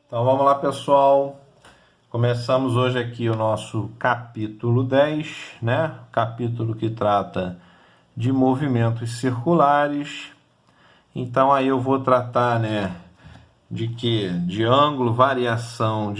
Então vamos lá, pessoal. Começamos hoje aqui o nosso capítulo 10, né? Capítulo que trata de movimentos circulares. Então aí eu vou tratar, né, de que? De ângulo, variação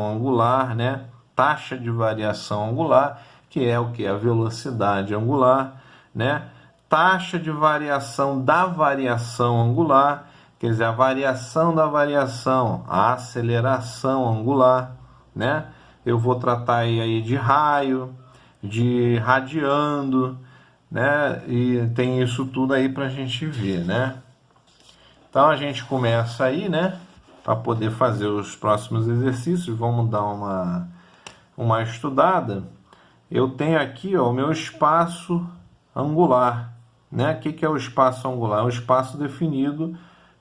angular, né? Taxa de variação angular, que é o que? A velocidade angular, né? Taxa de variação da variação angular, quer dizer, a variação da variação, a aceleração angular, né? Eu vou tratar aí de raio, de radiando, né? E tem isso tudo aí para a gente ver, né? Então a gente começa aí, né? Para poder fazer os próximos exercícios, vamos dar uma estudada. Eu tenho aqui, ó, o meu espaço angular, né? O que é o espaço angular? É um espaço definido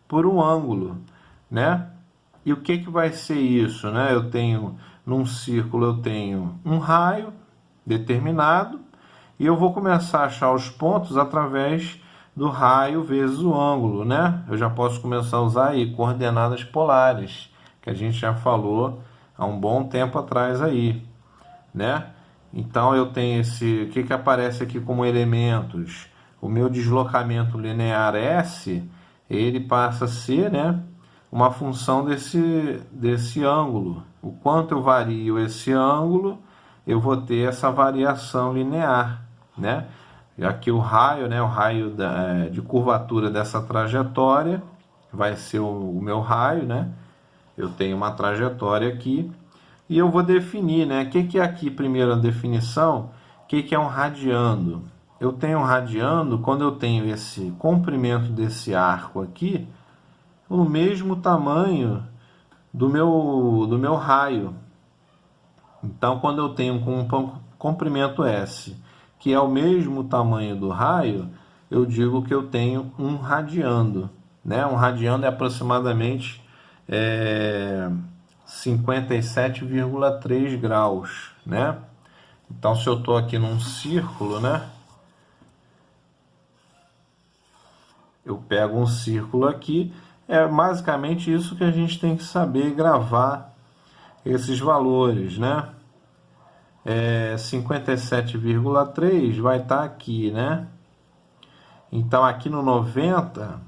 por um ângulo, né? E o que vai ser isso, né? Eu tenho, num círculo, eu tenho um raio determinado e eu vou começar a achar os pontos através do raio vezes o ângulo, né? Eu já posso começar a usar aí coordenadas polares, que a gente já falou há um bom tempo atrás aí, né? Então eu tenho esse, o que aparece aqui como elementos? O meu deslocamento linear S, ele passa a ser, né, uma função desse ângulo. O quanto eu vario esse ângulo, eu vou ter essa variação linear, né? Já que o raio, né, o raio de curvatura dessa trajetória vai ser o meu raio, né? Eu tenho uma trajetória aqui e eu vou definir, né? O que é aqui, primeiro a definição, o que é um radiando? Eu tenho um radiando quando eu tenho esse comprimento desse arco aqui no mesmo tamanho do meu raio. Então, quando eu tenho um comprimento S, que é o mesmo tamanho do raio, eu digo que eu tenho um radiando, né? Um radiando é aproximadamente 57,3 graus, né? Então, se eu estou aqui num círculo, né? Eu pego um círculo aqui, é basicamente isso que a gente tem que saber gravar esses valores, né? 57,3 vai estar aqui, né? Então, aqui no 90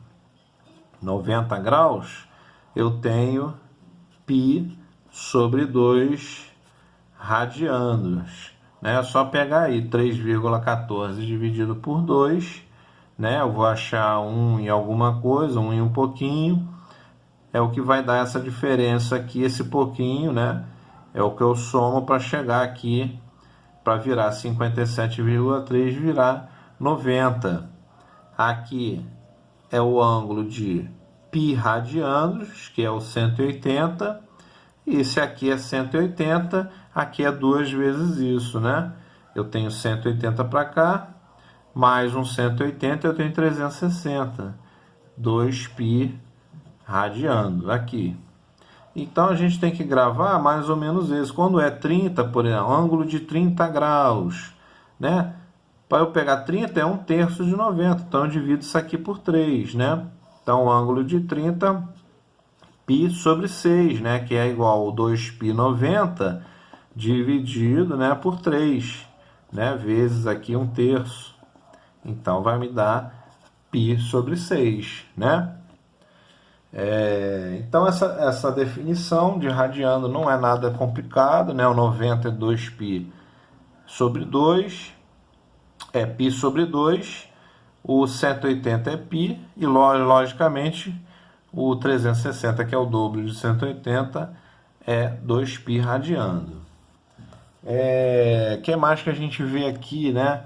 graus, eu tenho π sobre 2 radianos, né? É só pegar aí 3,14 dividido por 2, né? Eu vou achar 1 em alguma coisa, 1 em um pouquinho, é o que vai dar essa diferença aqui, esse pouquinho, né? É o que eu somo para chegar aqui, para virar 57,3, virar 90. Aqui é o ângulo de π radianos, que é o 180, e esse aqui é 180, aqui é 2 vezes isso, né? Eu tenho 180 para cá, mais um 180, eu tenho 360. 2π radiando aqui. Então a gente tem que gravar mais ou menos isso. Quando é 30, por exemplo, ângulo de 30 graus, né? Para eu pegar 30 é 1/3 de 90, então eu divido isso aqui por 3, né? Então o ângulo de 30, π sobre 6, né? Que é igual a 2π 90 dividido, né, por 3, né? Vezes aqui 1/3. Então vai me dar π sobre 6, né? Então essa definição de radiando não é nada complicado, né? O 90 é 2π sobre 2, é π sobre 2, o 180 é π, e logicamente o 360, que é o dobro de 180, é 2π radiando. Que mais que a gente vê aqui, né?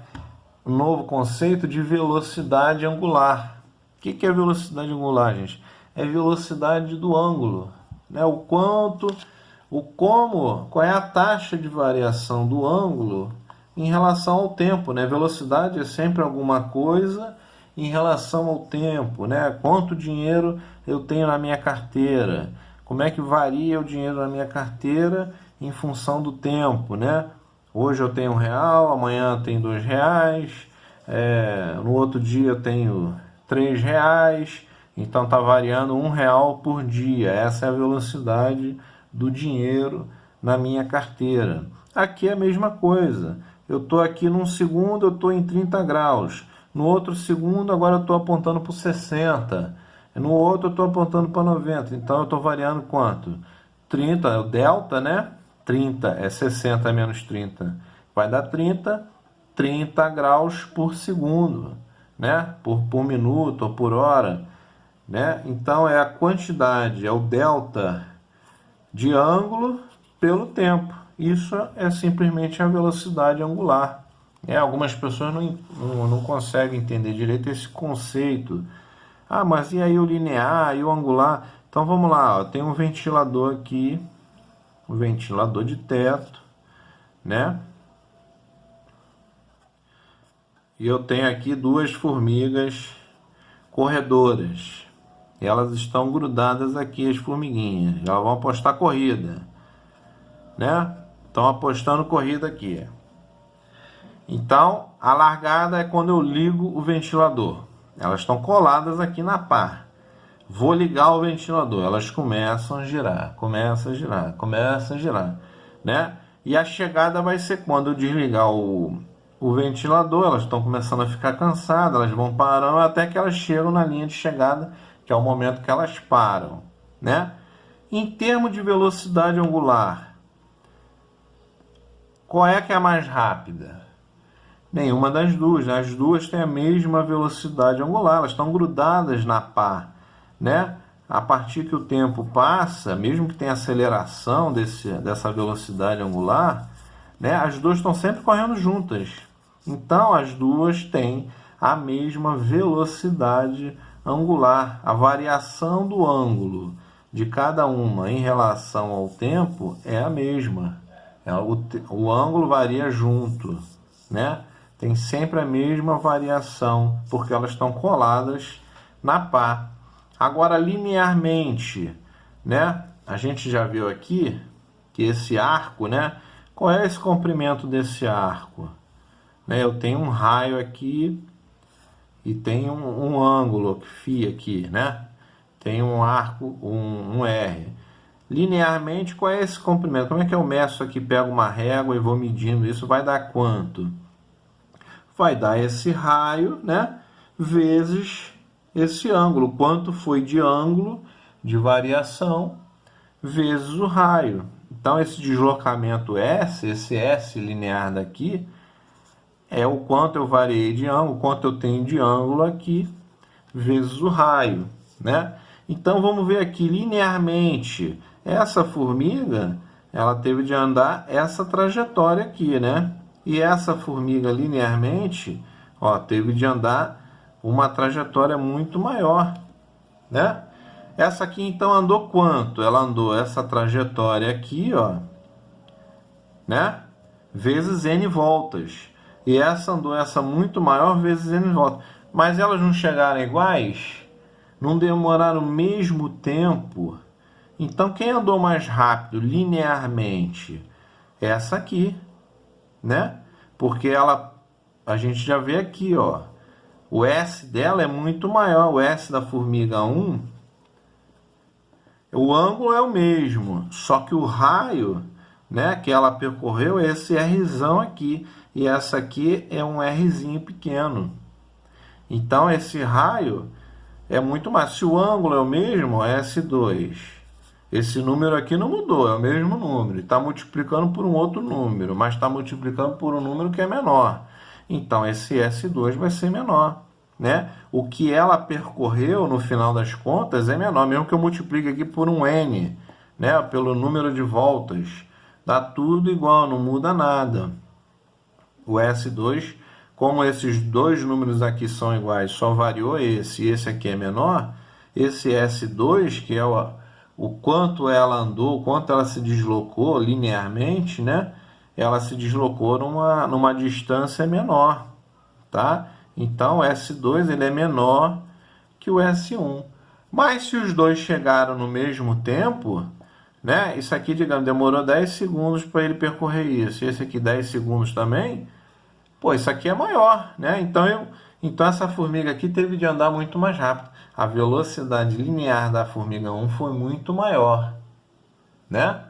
Um novo conceito de velocidade angular. O que é velocidade angular, gente? É velocidade do ângulo, né? Qual é a taxa de variação do ângulo em relação ao tempo, né? Velocidade é sempre alguma coisa em relação ao tempo, né? Quanto dinheiro eu tenho na minha carteira? Como é que varia o dinheiro na minha carteira em função do tempo, né? Hoje eu tenho R$1, amanhã eu tenho R$2, no outro dia eu tenho R$3. Então está variando R$ 1 por dia. Essa é a velocidade do dinheiro na minha carteira. Aqui é a mesma coisa. Eu estou aqui num segundo, eu estou em 30 graus. No outro segundo, agora eu estou apontando para 60. No outro, eu estou apontando para 90. Então, eu estou variando quanto? 30, é o delta, né? 30 é 60 menos 30. Vai dar 30 graus por segundo, né? Por minuto ou por hora, né? Então, é a quantidade, é o delta de ângulo pelo tempo. Isso é simplesmente a velocidade angular. Algumas pessoas não conseguem entender direito esse conceito. Ah, mas e aí o linear e o angular? Então vamos lá, ó. Tem um ventilador aqui, um ventilador de teto, né? E eu tenho aqui duas formigas corredoras. Elas estão grudadas aqui, as formiguinhas. Elas vão apostar corrida, né? Estão apostando corrida aqui. Então, a largada é quando eu ligo o ventilador. Elas estão coladas aqui na pá. Vou ligar o ventilador. Elas começam a girar, começam a girar, começam a girar, né? E a chegada vai ser quando eu desligar o ventilador. Elas estão começando a ficar cansadas, elas vão parando até que elas chegam na linha de chegada, que é o momento que elas param, né? Em termos de velocidade angular, qual é que é a mais rápida? Nenhuma das duas, né? As duas têm a mesma velocidade angular, elas estão grudadas na pá, né? A partir que o tempo passa, mesmo que tenha aceleração dessa velocidade angular, né? As duas estão sempre correndo juntas. Então, as duas têm a mesma velocidade angular. A variação do ângulo de cada uma em relação ao tempo é a mesma. O ângulo varia junto, né? Tem sempre a mesma variação, porque elas estão coladas na pá. Agora, linearmente, né? A gente já viu aqui que esse arco, né? Qual é esse comprimento desse arco? Né? Eu tenho um raio aqui e tenho um ângulo, φ aqui, né? Tem um arco, um R. Linearmente, qual é esse comprimento? Como é que eu meço aqui? Pego uma régua e vou medindo isso. Vai dar quanto? Vai dar esse raio, né? Vezes esse ângulo. Quanto foi de ângulo, de variação, vezes o raio. Então, esse deslocamento S, esse S linear daqui, é o quanto eu variei de ângulo, quanto eu tenho de ângulo aqui, vezes o raio, né? Então, vamos ver aqui, linearmente, essa formiga, ela teve de andar essa trajetória aqui, né? E essa formiga, linearmente, ó, teve de andar uma trajetória muito maior, né? Essa aqui, então, andou quanto? Ela andou essa trajetória aqui, ó, né? Vezes N voltas. E essa andou essa muito maior vezes N voltas. Mas elas não chegaram iguais? Não demoraram o mesmo tempo? Então, quem andou mais rápido linearmente? Essa aqui, né? Porque a gente já vê aqui, ó, o S dela é muito maior, o S da formiga 1, o ângulo é o mesmo, só que o raio, né, que ela percorreu é esse Rzão aqui, e essa aqui é um Rzinho pequeno. Então, esse raio é muito mais. Se o ângulo é o mesmo, é S2. Esse número aqui não mudou, é o mesmo número. Está multiplicando por um outro número, mas está multiplicando por um número que é menor. Então, esse S2 vai ser menor, né? O que ela percorreu, no final das contas, é menor, mesmo que eu multiplique aqui por um N, né? Pelo número de voltas. Dá tudo igual, não muda nada. O S2, como esses dois números aqui são iguais, só variou esse e esse aqui é menor, esse S2, que é o quanto ela andou, o quanto ela se deslocou linearmente, né? Ela se deslocou numa distância menor, tá? Então, o S2 ele é menor que o S1. Mas se os dois chegaram no mesmo tempo, né? Isso aqui, digamos, demorou 10 segundos para ele percorrer isso. Esse aqui 10 segundos também. Pô, isso aqui é maior, né? Então essa formiga aqui teve de andar muito mais rápido. a velocidade linear da formiga 1 foi muito maior, né?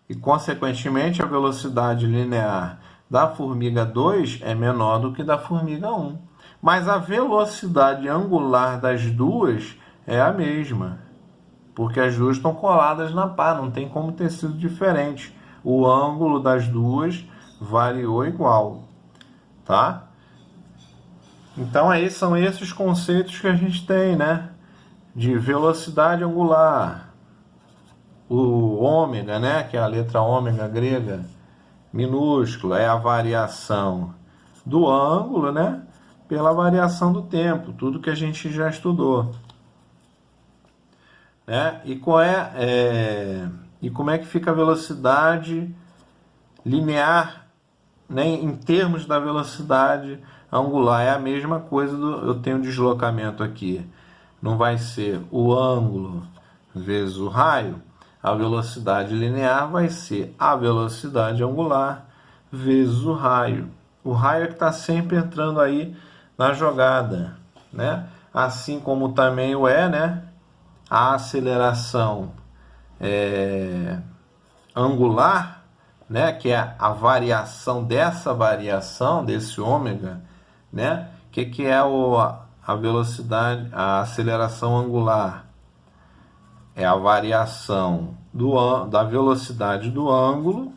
E, consequentemente, a velocidade linear da formiga 2 é menor do que da formiga 1. Mas a velocidade angular das duas é a mesma, porque as duas estão coladas na pá, não tem como ter sido diferente. O ângulo das duas variou igual, tá? Então aí são esses conceitos que a gente tem, né? De velocidade angular, o ômega, né? Que é a letra ômega grega minúscula, é a variação do ângulo, né? Pela variação do tempo, tudo que a gente já estudou, né? E como é que fica a velocidade linear, né, em termos da velocidade angular? É a mesma coisa eu tenho deslocamento aqui, não vai ser o ângulo vezes o raio, a velocidade linear vai ser a velocidade angular vezes o raio. O raio é que está sempre entrando aí na jogada, né? Assim como também né? A aceleração angular, né? Que é a variação desse ômega, né? Que é a velocidade, a aceleração angular? É a variação da velocidade do ângulo,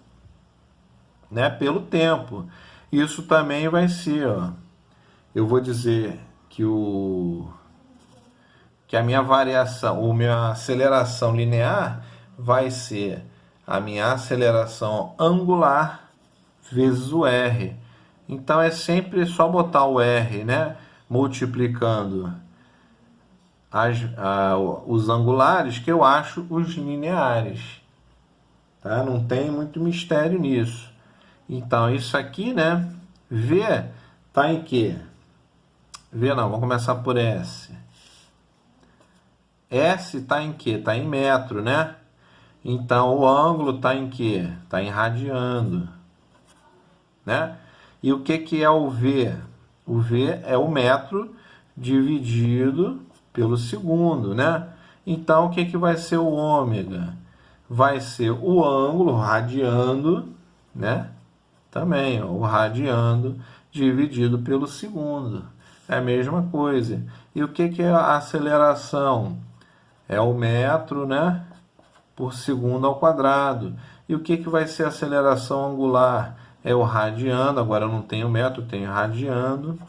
né, pelo tempo. Isso também vai ser, ó, eu vou dizer que a minha variação, ou minha aceleração linear vai ser a minha aceleração angular vezes o r. Então é sempre só botar o r, né, multiplicando os angulares, que eu acho os lineares, tá? Não tem muito mistério nisso. Então isso aqui, né, V está em quê? V não, vamos começar por S. S está em quê? Está em metro, né? Então o ângulo está em quê? Está em radiando, né? E o que é o V? O V é o metro dividido pelo segundo, né? Então, o que vai ser o ômega? Vai ser o ângulo radiando, né? Também, ó, o radiando dividido pelo segundo. É a mesma coisa. E o que é a aceleração? É o metro, né? Por segundo ao quadrado. E o que vai ser a aceleração angular? É o radiando, agora eu não tenho metro, tenho radiando,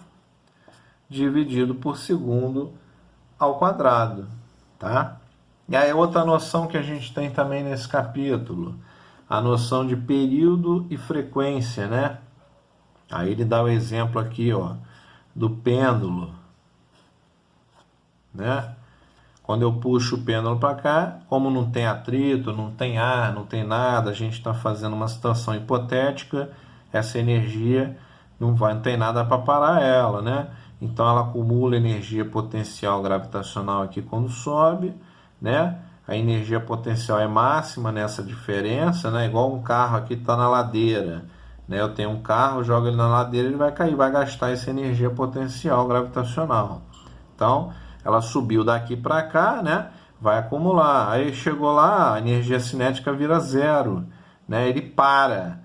dividido por segundo ao quadrado, tá? E aí outra noção que a gente tem também nesse capítulo, a noção de período e frequência, né? Aí ele dá o exemplo aqui, ó, do pêndulo, né? Quando eu puxo o pêndulo para cá, como não tem atrito, não tem ar, não tem nada, a gente está fazendo uma situação hipotética, essa energia não tem nada para parar ela, né? Então ela acumula energia potencial gravitacional aqui quando sobe, né? A energia potencial é máxima nessa diferença, né? Igual um carro aqui está na ladeira, né? Eu tenho um carro, jogo ele na ladeira, ele vai cair, vai gastar essa energia potencial gravitacional. Então ela subiu daqui para cá, né? Vai acumular. Aí chegou lá, a energia cinética vira zero, né? Ele para.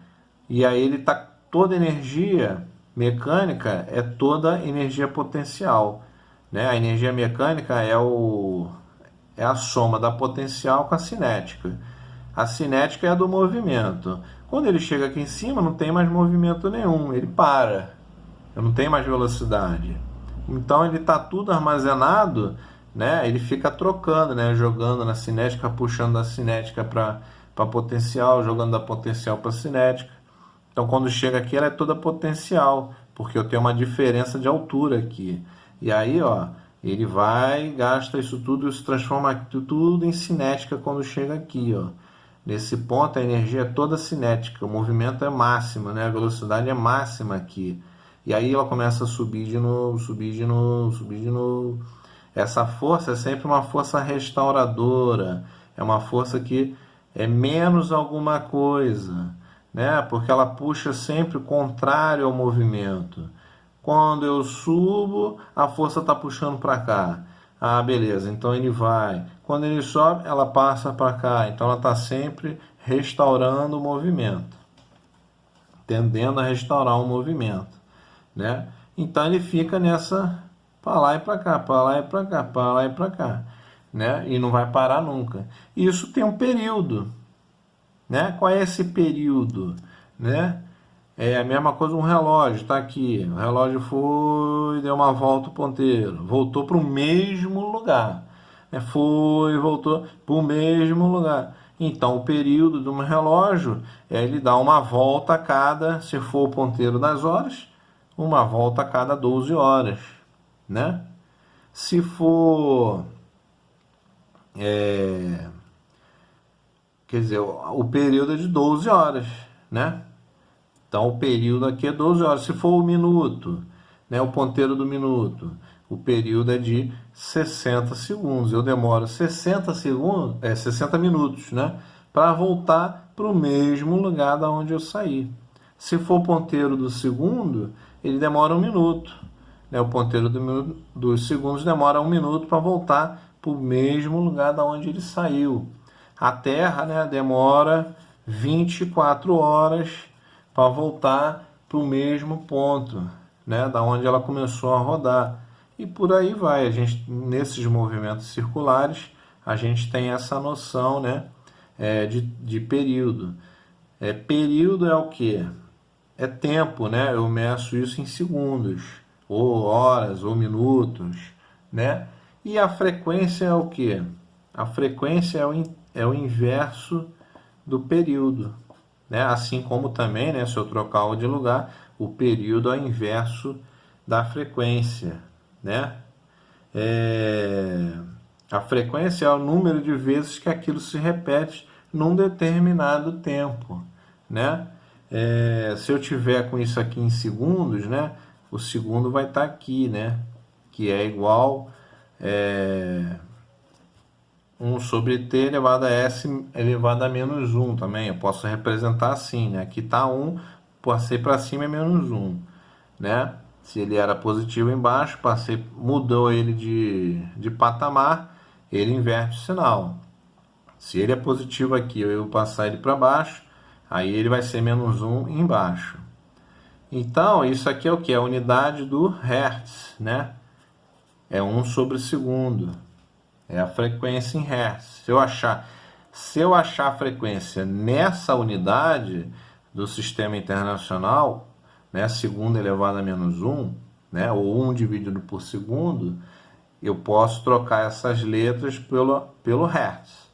E aí ele tá toda energia mecânica é toda energia potencial, né? A energia mecânica é a soma da potencial com a cinética. A cinética é a do movimento. Quando ele chega aqui em cima, não tem mais movimento nenhum, ele para. Não tem mais velocidade. Então ele está tudo armazenado, né? Ele fica trocando, né? Jogando na cinética, puxando da cinética para potencial, jogando da potencial para cinética. Então quando chega aqui ela é toda potencial, porque eu tenho uma diferença de altura aqui. E aí, ó, ele vai, gasta isso tudo, isso transforma tudo em cinética quando chega aqui, ó. Nesse ponto a energia é toda cinética, o movimento é máximo, né? A velocidade é máxima aqui. E aí ela começa a subir de novo, subir de novo, subir de novo. Essa força é sempre uma força restauradora, é uma força que é menos alguma coisa, né? Porque ela puxa sempre o contrário ao movimento. Quando eu subo, a força está puxando para cá. Ah, beleza, então ele vai. Quando ele sobe, ela passa para cá. Então ela está sempre restaurando o movimento, tendendo a restaurar o movimento, né? Então ele fica nessa para lá e para cá, para lá e para cá, para lá e para cá, né? E não vai parar nunca. Isso tem um período, né? Qual é esse período, né? É a mesma coisa um relógio, tá aqui. O relógio foi, deu uma volta o ponteiro, voltou para o mesmo lugar. Foi, voltou para o mesmo lugar. Então, o período de um relógio é ele dar uma volta a cada, se for o ponteiro das horas, uma volta a cada 12 horas, né? Se for, quer dizer, o período é de 12 horas, né? Então o período aqui é 12 horas. Se for o minuto, né, o ponteiro do minuto, o período é de 60 segundos. Eu demoro 60 segundos, 60 minutos, né, para voltar para o mesmo lugar da onde eu saí. Se for o ponteiro do segundo, ele demora um minuto. Né, o ponteiro dos segundos demora um minuto para voltar para o mesmo lugar da onde ele saiu. A Terra, né, demora 24 horas para voltar para o mesmo ponto, né, da onde ela começou a rodar. E por aí vai. A gente, nesses movimentos circulares, a gente tem essa noção, né, de período. Período é o quê? É tempo, né? Eu meço isso em segundos, ou horas, ou minutos, né? E a frequência é o quê? A frequência é o inverso do período, né? Assim como também, né, se eu trocar o de lugar, o período é o inverso da frequência, né? É... A frequência é o número de vezes que aquilo se repete num determinado tempo, né? Se eu tiver com isso aqui em segundos, né, o segundo vai estar aqui, né, que é igual 1 sobre t elevado a s elevado a menos 1 também. Eu posso representar assim, né? Aqui está 1, passei para cima é menos 1, né? Se ele era positivo embaixo, mudou ele de patamar, ele inverte o sinal. Se ele é positivo aqui, eu passar ele para baixo, aí ele vai ser menos 1 embaixo. Então, isso aqui é o que? É a unidade do Hertz, né? É 1 sobre segundo. É a frequência em Hertz. Se eu achar a frequência nessa unidade do sistema internacional, né, segundo elevado a menos 1, né, ou 1 dividido por segundo, eu posso trocar essas letras pelo Hertz,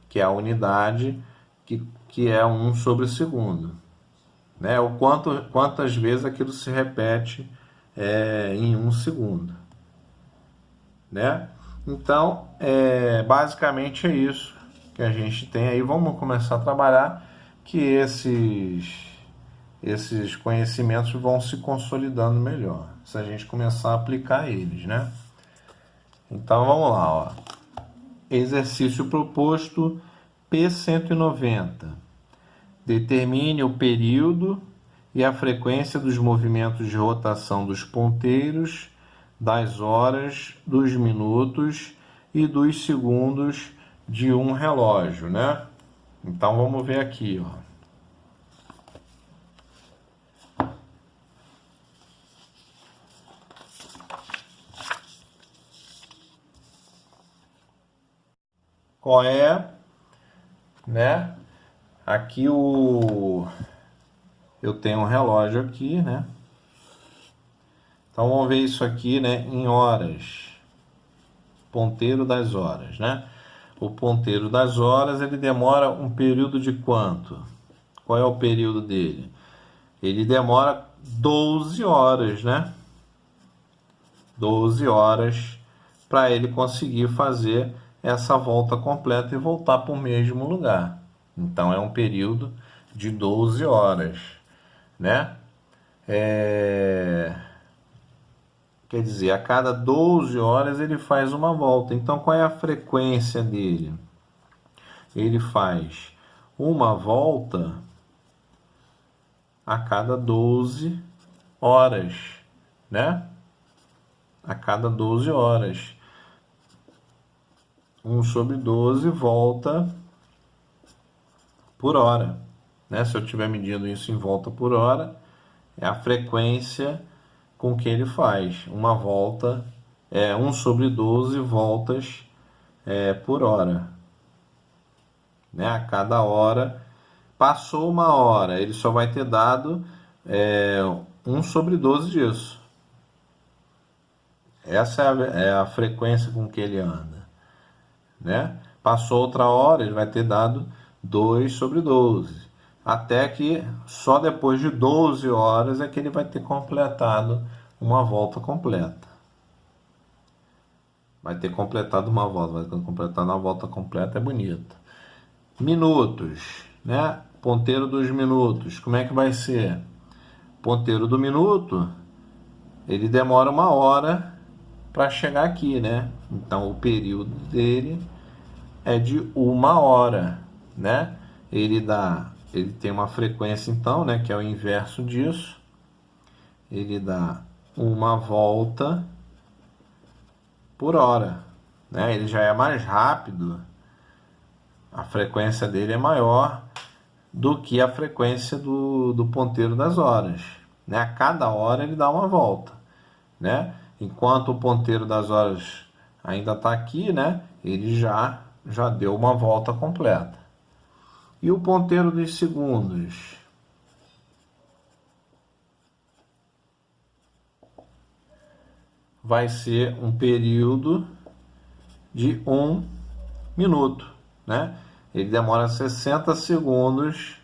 que é a unidade que é 1 sobre segundo. Né, o quantas vezes aquilo se repete em 1 segundo. Né? Então, basicamente é isso que a gente tem aí. Vamos começar a trabalhar que esses conhecimentos vão se consolidando melhor, se a gente começar a aplicar eles, né? Então, vamos lá, ó. Exercício proposto P190. Determine o período e a frequência dos movimentos de rotação dos ponteiros, das horas, dos minutos e dos segundos de um relógio, né? Então vamos ver aqui, ó. Qual é, né? Aqui eu tenho um relógio aqui, né? Então vamos ver isso aqui, né, em horas. Ponteiro das horas, né? O ponteiro das horas, ele demora um período de quanto? Qual é o período dele? Ele demora 12 horas, né? 12 horas para ele conseguir fazer essa volta completa e voltar para o mesmo lugar. Então é um período de 12 horas, né? Quer dizer, a cada 12 horas ele faz uma volta. Então qual é a frequência dele? Ele faz uma volta a cada 12 horas, né? A cada 12 horas. 1 sobre 12 volta por hora, né? Se eu estiver medindo isso em volta por hora, é a frequência com que ele faz. Uma volta é 1 sobre 12 voltas por hora, né? A cada hora, passou uma hora, ele só vai ter dado 1 sobre 12 disso. Essa é a frequência com que ele anda, né? Passou outra hora, ele vai ter dado 2 sobre 12. Até que só depois de 12 horas é que ele vai ter completado uma volta completa. Vai ter completado uma volta, vai ter completado uma volta completa, é bonito. Minutos, né? Ponteiro dos minutos, como é que vai ser? Ponteiro do minuto, ele demora uma hora para chegar aqui, né? Então o período dele é de uma hora, né? Ele tem uma frequência então, né? Que é o inverso disso. Ele dá uma volta por hora, né? Ele já é mais rápido. A frequência dele é maior do que a frequência do ponteiro das horas, né? A cada hora ele dá uma volta, né? Enquanto o ponteiro das horas ainda está aqui, né? Ele já deu uma volta completa. E o ponteiro dos segundos? Vai ser um período de 1 minuto, né? Ele demora 60 segundos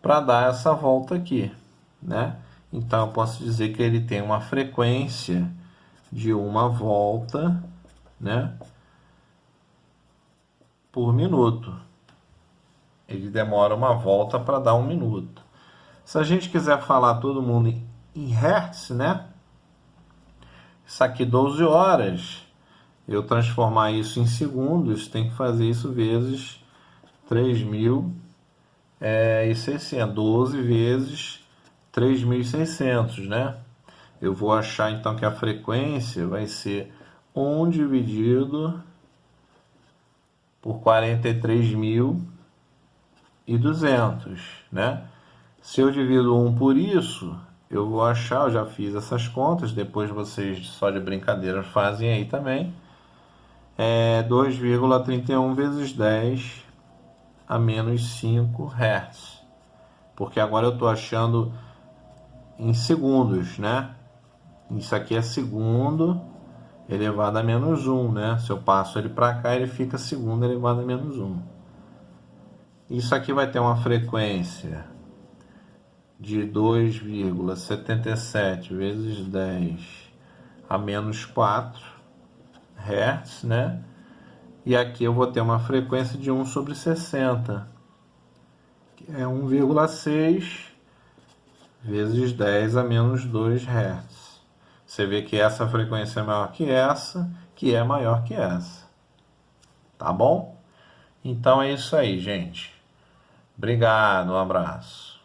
para dar essa volta aqui, né? Então eu posso dizer que ele tem uma frequência de uma volta, né, por minuto. Ele demora uma volta para dar 1 minuto. Se a gente quiser falar todo mundo em hertz, né? Isso aqui 12 horas. Eu transformar isso em segundos, tem que fazer isso vezes 3.600. 12 vezes 3.600, né? Eu vou achar então que a frequência vai ser 1 dividido por 43.200, né? Se eu divido 1 por isso, eu vou achar, eu já fiz essas contas, depois vocês só de brincadeira fazem aí também. 2,31 vezes 10 a menos 5 Hz. Porque agora eu estou achando em segundos, né? Isso aqui é segundo elevado a menos 1, né? Se eu passo ele para cá, ele fica segundo elevado a menos 1. Isso aqui vai ter uma frequência de 2,77 vezes 10 a menos 4 Hz, né? E aqui eu vou ter uma frequência de 1 sobre 60, que é 1,6 vezes 10 a menos 2 Hz. Você vê que essa frequência é maior que essa, que é maior que essa. Tá bom? Então é isso aí, gente. Obrigado, um abraço.